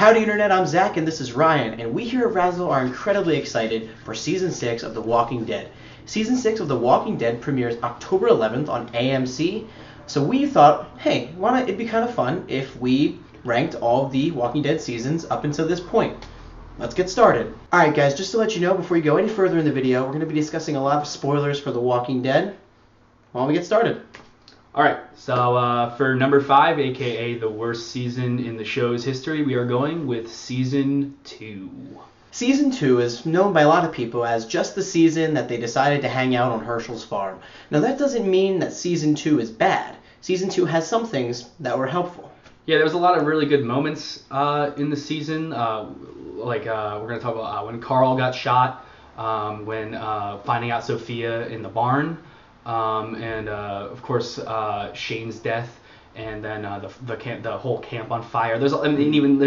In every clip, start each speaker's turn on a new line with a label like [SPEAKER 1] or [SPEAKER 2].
[SPEAKER 1] Howdy Internet, I'm Zach and this is Ryan, and we here at Razzle are incredibly excited for Season 6 of The Walking Dead. Season 6 of The Walking Dead premieres October 11th on AMC, so we thought, hey, it'd be kind of fun if we ranked all of the Walking Dead seasons up until this point. Let's get started. Alright guys, just to let you know, before you go any further in the video, we're going to be discussing a lot of spoilers for The Walking Dead. Why don't we get started?
[SPEAKER 2] Alright, so for number 5, aka the worst season in the show's history, we are going with Season 2.
[SPEAKER 1] Season 2 is known by a lot of people as just the season that they decided to hang out on Herschel's farm. Now that doesn't mean that Season 2 is bad. Season 2 has some things that were helpful.
[SPEAKER 2] Yeah, there was a lot of really good moments in the season. We're going to talk about when Carl got shot, when finding out Sophia in the barn. And of course Shane's death, and then the whole camp on fire. There's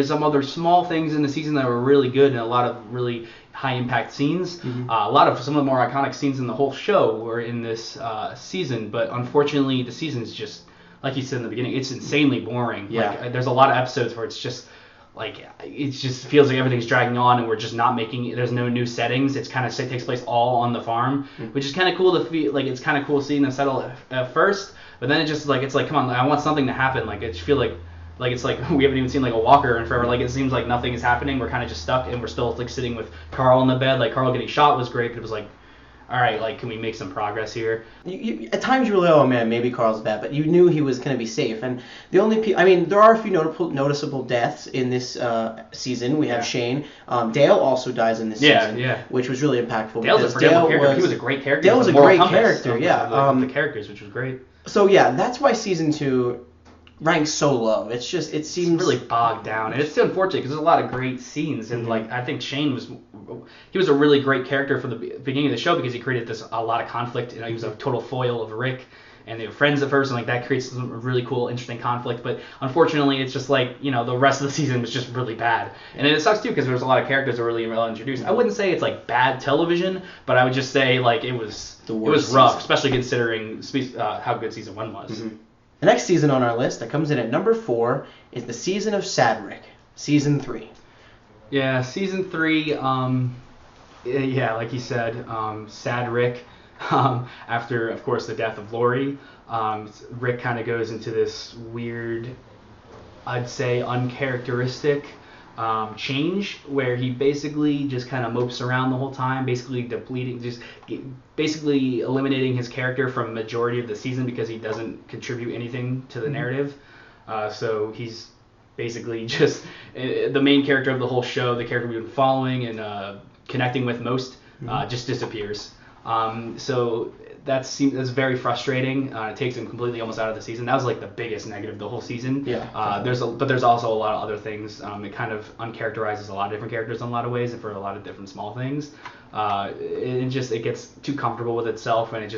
[SPEAKER 2] some other small things in the season that were really good, and a lot of really high impact scenes.
[SPEAKER 1] Mm-hmm.
[SPEAKER 2] A lot of some of the more iconic scenes in the whole show were in this season, but unfortunately the season's just, like you said in the beginning, it's insanely boring.
[SPEAKER 1] Yeah.
[SPEAKER 2] Like, there's a lot of episodes where it's just like, it just feels like everything's dragging on, and we're just not there's no new settings. It's kind of takes place all on the farm, which is kind of cool to feel. Like, it's kind of cool seeing them settle at first, but then it's like, come on, I want something to happen. Like, it feel like it's like we haven't even seen like a walker in forever. Like, it seems like nothing is happening. We're kind of just stuck, and we're still like sitting with Carl in the bed. Like, Carl getting shot was great, but it was like, all right, like, can we make some progress here?
[SPEAKER 1] At times you were like, oh man, maybe Carl's bad, but you knew he was going to be safe. And the only there are a few noticeable deaths in this season. We have Shane. Dale also dies in this season, which was really impactful.
[SPEAKER 2] Dale's a character. He was a great character.
[SPEAKER 1] Dale was a great character,
[SPEAKER 2] the characters, which was great.
[SPEAKER 1] So yeah, that's why Season 2 ranks so low. It seems
[SPEAKER 2] really bogged down, and it's unfortunate because there's a lot of great scenes, and like, I think Shane was a really great character from the beginning of the show because he created a lot of conflict. You know, he was a total foil of Rick, and they were friends at first, and like that creates some really cool, interesting conflict. But unfortunately, it's just like, you know, the rest of the season was just really bad, and it sucks too because there's a lot of characters that were really well introduced. I wouldn't say it's like bad television, but I would just say like it was rough, especially considering how good season 1 was.
[SPEAKER 1] Mm-hmm. The next season on our list that comes in at number 4 is the season of Sad Rick, Season 3.
[SPEAKER 2] Yeah, Season 3, like you said, Sad Rick. After, of course, the death of Lori, Rick kind of goes into this weird, I'd say uncharacteristic change where he basically just kind of mopes around the whole time, basically eliminating his character from majority of the season because he doesn't contribute anything to the narrative. So he's basically just the main character of the whole show, the character we've been following and connecting with most, just disappears. So that's very frustrating. It takes him completely almost out of the season. That was like the biggest negative of the whole season.
[SPEAKER 1] Yeah.
[SPEAKER 2] There's also a lot of other things. It kind of uncharacterizes a lot of different characters in a lot of ways and for a lot of different small things. It gets too comfortable with itself, and it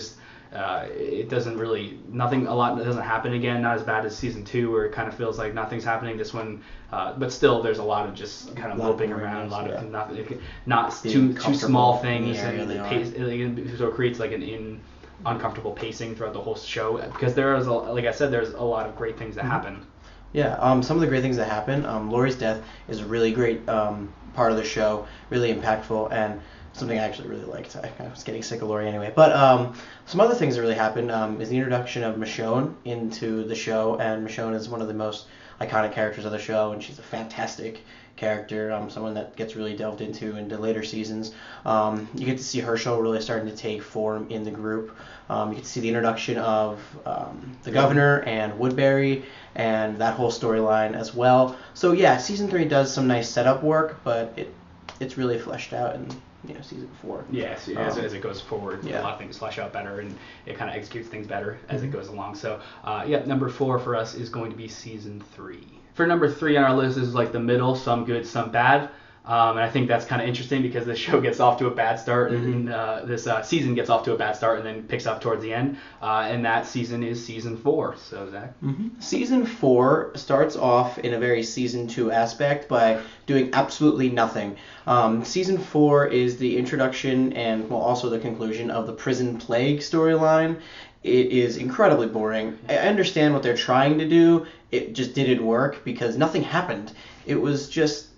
[SPEAKER 2] doesn't doesn't happen again. Not as bad as season 2 where it kind of feels like nothing's happening. This one, but still there's a lot of just kind of moping around, a lot of not too small things, so it creates like an uncomfortable pacing throughout the whole show because there's a lot of great things that happen.
[SPEAKER 1] Yeah, some of the great things that happen. Lori's death is a really great part of the show, really impactful, and something I actually really liked. I was getting sick of Lori anyway. But some other things that really happened is the introduction of Michonne into the show, and Michonne is one of the most iconic characters of the show, and she's a fantastic character, someone that gets really delved into later seasons. You get to see Herschel really starting to take form in the group. You get to see the introduction of the governor and Woodbury and that whole storyline as well. So yeah, season 3 does some nice setup work, but it's really fleshed out in season 4.
[SPEAKER 2] Yes, as it goes forward, a lot of things flesh out better, and it kind of executes things better as it goes along. So number 4 for us is going to be season 3. For number 3 on our list is like the middle, some good, some bad. And I think that's kind of interesting because the show gets off to a bad start, and this season gets off to a bad start and then picks up towards the end. And that season is season 4. So, Zach?
[SPEAKER 1] Season 4 starts off in a very season 2 aspect by doing absolutely nothing. Season 4 is the introduction and also the conclusion of the prison plague storyline. It is incredibly boring. I understand what they're trying to do. it just didn't work because nothing happened. It was just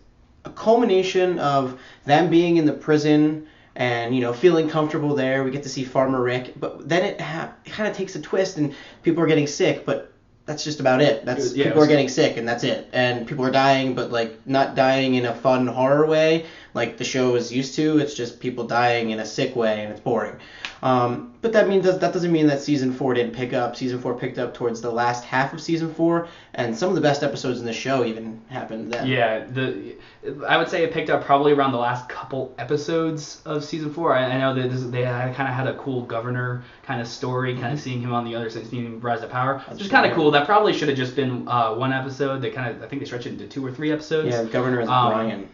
[SPEAKER 1] a culmination of them being in the prison and feeling comfortable there. We get to see Farmer Rick, but then it kind of takes a twist and people are getting sick, but that's just about it. People are getting sick and that's it. And people are dying, but like not dying in a fun horror way like the show is used to. It's just people dying in a sick way and it's boring. But that doesn't mean that season 4 didn't pick up. Season 4 picked up towards the last half of season 4, and some of the best episodes in the show even happened then.
[SPEAKER 2] Yeah, I would say it picked up probably around the last couple episodes of season 4. I know that they kind of had a cool governor kind of story, kind of seeing him on the other side, seeing him rise to power, which is kind of cool. That probably should have just been one episode. I think they stretched it into 2 or 3 episodes.
[SPEAKER 1] Yeah, governor is Brian.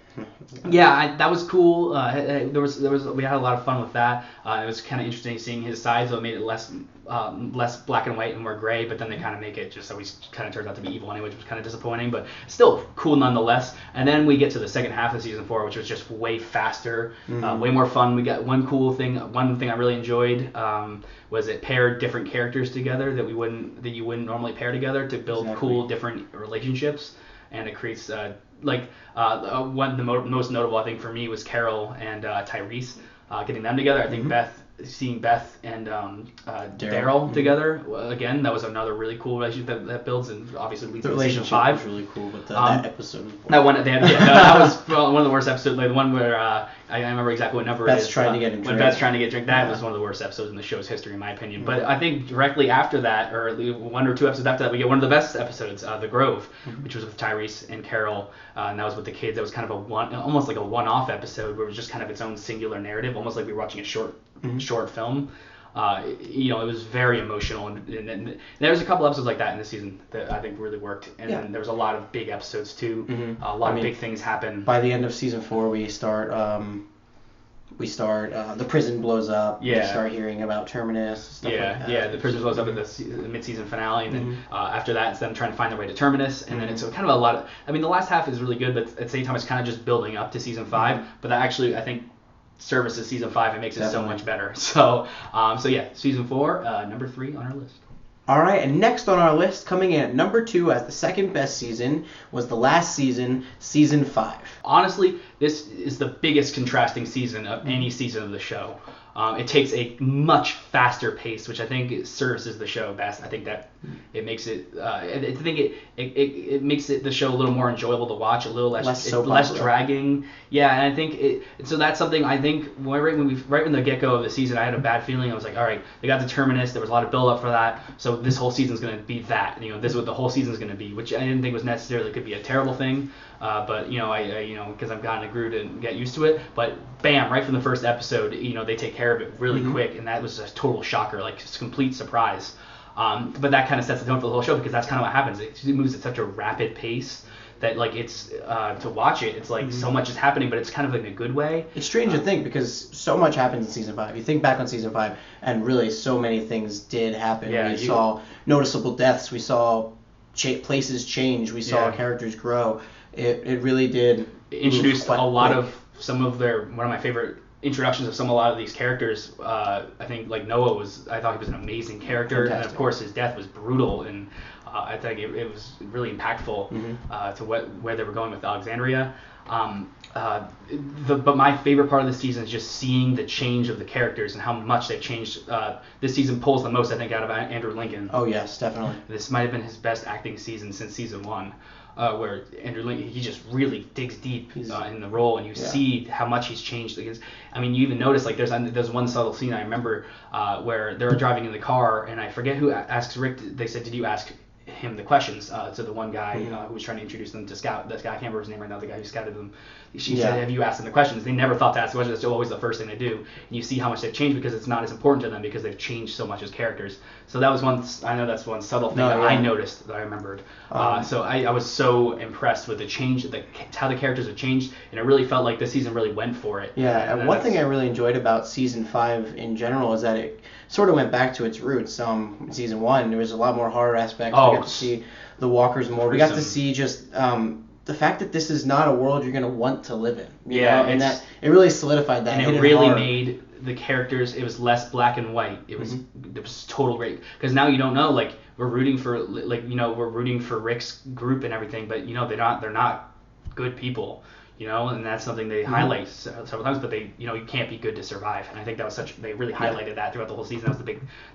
[SPEAKER 2] Yeah, that was cool. We had a lot of fun with that. It was kind of interesting seeing his side, so it made it less black and white and more gray. But then they kind of make it just so he kind of turns out to be evil anyway, which was kind of disappointing, but still cool nonetheless. And then we get to the second half of season 4, which was just way faster, way more fun. We got one thing I really enjoyed was it paired different characters together that you wouldn't normally pair together to build cool different relationships. And it creates the most notable I think for me was Carol and Tyrese getting them together. I think seeing Beth and Daryl together again, that was another really cool relationship that builds and obviously leads to season 5.
[SPEAKER 1] Was really cool, but that episode.
[SPEAKER 2] That was one of the worst episodes. Like the one where I remember exactly what number
[SPEAKER 1] Beth's
[SPEAKER 2] it is.
[SPEAKER 1] Trying to get a drink.
[SPEAKER 2] When Beth's trying to get a drink, that was one of the worst episodes in the show's history, in my opinion. But I think directly after that, or 1 or 2 episodes after that, we get one of the best episodes, The Grove, which was with Tyrese and Carol, and that was with the kids. That was kind of almost like a one-off episode where it was just kind of its own singular narrative, almost like we were watching a short film. It was very emotional, and there was a couple episodes like that in this season that I think really worked. And then there was a lot of big episodes too. A lot of big things happen.
[SPEAKER 1] By the end of season 4, we start the prison blows up.
[SPEAKER 2] Yeah.
[SPEAKER 1] We start hearing about Terminus. Stuff like that.
[SPEAKER 2] The prison blows up in the mid-season finale, and then after that, it's them trying to find their way to Terminus, and then it's kind of a lot of. I mean, the last half is really good, but at the same time, it's kind of just building up to season 5. But that actually, I think, services season 5 and makes it so much better. So season 4, number 3 on our list.
[SPEAKER 1] All right, and next on our list, coming in at number 2 as the second best season, was the last season, season 5.
[SPEAKER 2] Honestly, this is the biggest contrasting season of any season of the show. It takes a much faster pace, which I think services the show best. I think that it makes it. I think it makes the show a little more enjoyable to watch, a little less dragging. Yeah, and I think so that's something I think right in the get-go of the season, I had a bad feeling. I was like, all right, they got the Terminus. There was a lot of build-up for that, so this whole season's going to be that. This is what the whole season's going to be, which I didn't think was necessarily could be a terrible thing. But I because I've kind of grew to get used to it. But bam, right from the first episode, they take care of it really quick, and that was a total shocker, like just complete surprise. But that kind of sets the tone for the whole show because that's kind of what happens. It moves at such a rapid pace that like it's to watch it, it's like so much is happening, but it's kind of like in a good way.
[SPEAKER 1] It's strange to think because so much happens in season 5. You think back on season 5, and really so many things did happen.
[SPEAKER 2] Yeah,
[SPEAKER 1] we saw noticeable deaths. We saw places change. We saw characters grow. It really did
[SPEAKER 2] introduce a lot of one of my favorite introductions of a lot of these characters. I think like Noah I thought he was an amazing character. Fantastic. And of course his death was brutal, and I think it was really impactful to where they were going with Alexandria. But my favorite part of the season is just seeing the change of the characters and how much they've changed. This season pulls the most, I think, out of Andrew Lincoln.
[SPEAKER 1] Oh yes, definitely.
[SPEAKER 2] This might have been his best acting season since season 1. Where Andrew Lincoln, he just really digs deep in the role, and you see how much he's changed. Because, I mean, you even notice, like, there's one subtle scene I remember where they're driving in the car, and I forget who asks Rick, they said, did you ask him the questions to the one guy who was trying to introduce them to Scout. That guy, I can't remember his name right now, the guy who scouted them. She said, have you asked them the questions? They never thought to ask the questions. It's always the first thing they do. And you see how much they've changed because it's not as important to them because they've changed so much as characters. So that was I know that's one subtle thing I noticed that I remembered. So I was so impressed with the change, how the characters have changed, and it really felt like this season really went for it.
[SPEAKER 1] Yeah, and one thing I really enjoyed about season 5 in general is that it sort of went back to its roots. In season 1, there was a lot more horror aspects. We got to see the walkers more. We got to see just the fact that this is not a world you're going to want to live in. And that it really solidified that.
[SPEAKER 2] And it really made the characters, it was less black and white. It was
[SPEAKER 1] Mm-hmm.
[SPEAKER 2] it was total great, because now you don't know, like, we're rooting for, like, we're rooting for Rick's group and everything, but they're not good people, and that's something they highlight several times. But they, you can't be good to survive, and I think that was they really highlighted that throughout the whole season. That was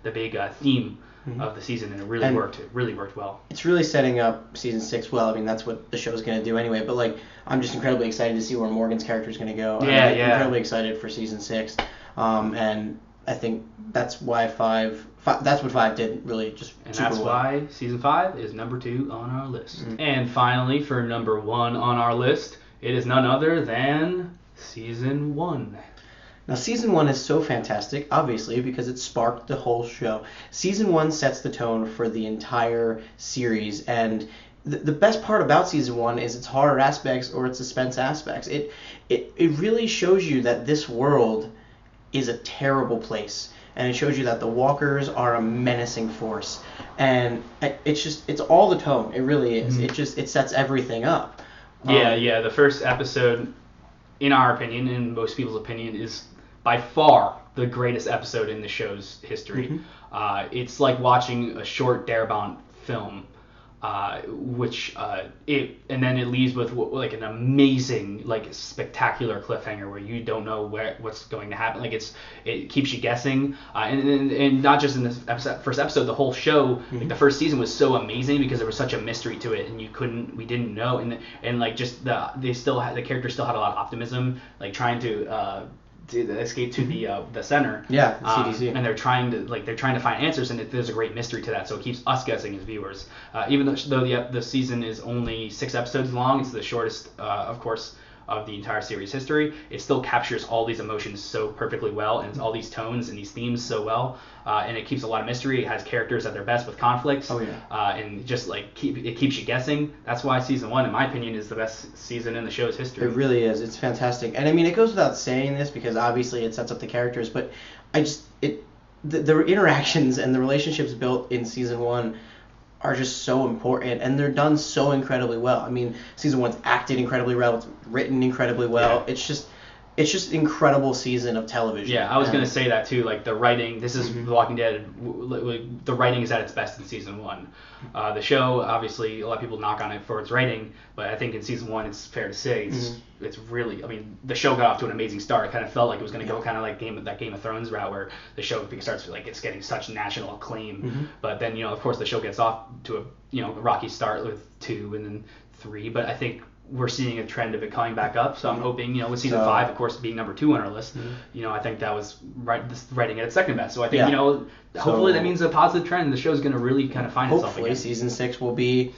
[SPEAKER 2] the big theme of the season, and it really worked. It really worked well.
[SPEAKER 1] It's really setting up season 6 well. I mean, that's what the show's going to do anyway. But like, I'm just incredibly excited to see where Morgan's character is going to go. I'm incredibly excited for season 6, and I think that's why that's what 5 did really just
[SPEAKER 2] and
[SPEAKER 1] super
[SPEAKER 2] that's
[SPEAKER 1] well.
[SPEAKER 2] why season 5 is number 2 on our list. And finally, for number 1 on our list, it is none other than season 1.
[SPEAKER 1] Now, season 1 is so fantastic, obviously, because it sparked the whole show. Season 1 sets the tone for the entire series, and the best part about season 1 is its horror aspects or its suspense aspects. It really shows you that this world is a terrible place, and it shows you that the walkers are a menacing force, and it's all the tone. It really is. It sets everything up.
[SPEAKER 2] The first episode, in our opinion, in most people's opinion, is by far the greatest episode in the show's history. It's like watching a short Darabont film, and then it leaves with like an amazing, like, spectacular cliffhanger where you don't know what's going to happen. Like, it keeps you guessing, and not just in this first episode, the whole show. Like, the first season was so amazing because there was such a mystery to it, and we didn't know, and like, just the characters still had a lot of optimism, like trying to escape to the center.
[SPEAKER 1] The CDC.
[SPEAKER 2] And they're trying to find answers, and there's a great mystery to that, so it keeps us guessing as viewers. Even though the season is only 6 episodes long, it's the shortest, of course, of the entire series history. It still captures all these emotions so perfectly well, and all these tones and these themes so well, and it keeps a lot of mystery. It has characters at their best with conflicts, and just like it keeps you guessing. That's why season 1, in my opinion, is the best season in the show's history.
[SPEAKER 1] It really is. It's fantastic, and I mean, it goes without saying this because obviously it sets up the characters, but the interactions and the relationships built in season 1 are just so important, and they're done so incredibly well. I mean, season 1's acted incredibly well, it's written incredibly well. It's just incredible season of television.
[SPEAKER 2] I was gonna say that too. Like, the writing, this is The Walking Dead. The writing is at its best in season 1. The show, obviously, a lot of people knock on it for its writing, but I think in season 1, it's fair to say it's really. I mean, the show got off to an amazing start. It kind of felt like it was gonna go kind of like Game of Thrones route, where the show starts like it's getting such national acclaim, but then of course the show gets off to a rocky start with 2 and then 3, but I think we're seeing a trend of it coming back up, so I'm hoping, with season 5, of course, being number 2 on our list, I think that was writing at its second best. So I think, hopefully that means a positive trend. The show's going to really kind of find itself again.
[SPEAKER 1] Hopefully season 6 will be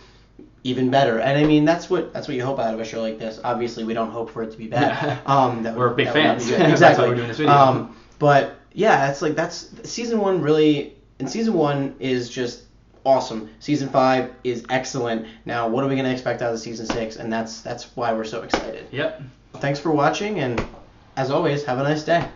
[SPEAKER 1] even better. And I mean, that's what you hope out of a show like this. Obviously, we don't hope for it to be bad.
[SPEAKER 2] We're big fans.
[SPEAKER 1] Exactly.
[SPEAKER 2] That's why we're doing this video.
[SPEAKER 1] But yeah, it's like that's season 1 really, and season 1 is just awesome. Season 5 is excellent. Now, what are we going to expect out of season 6? And that's why we're so excited.
[SPEAKER 2] Yep.
[SPEAKER 1] Thanks for watching, and as always, have a nice day.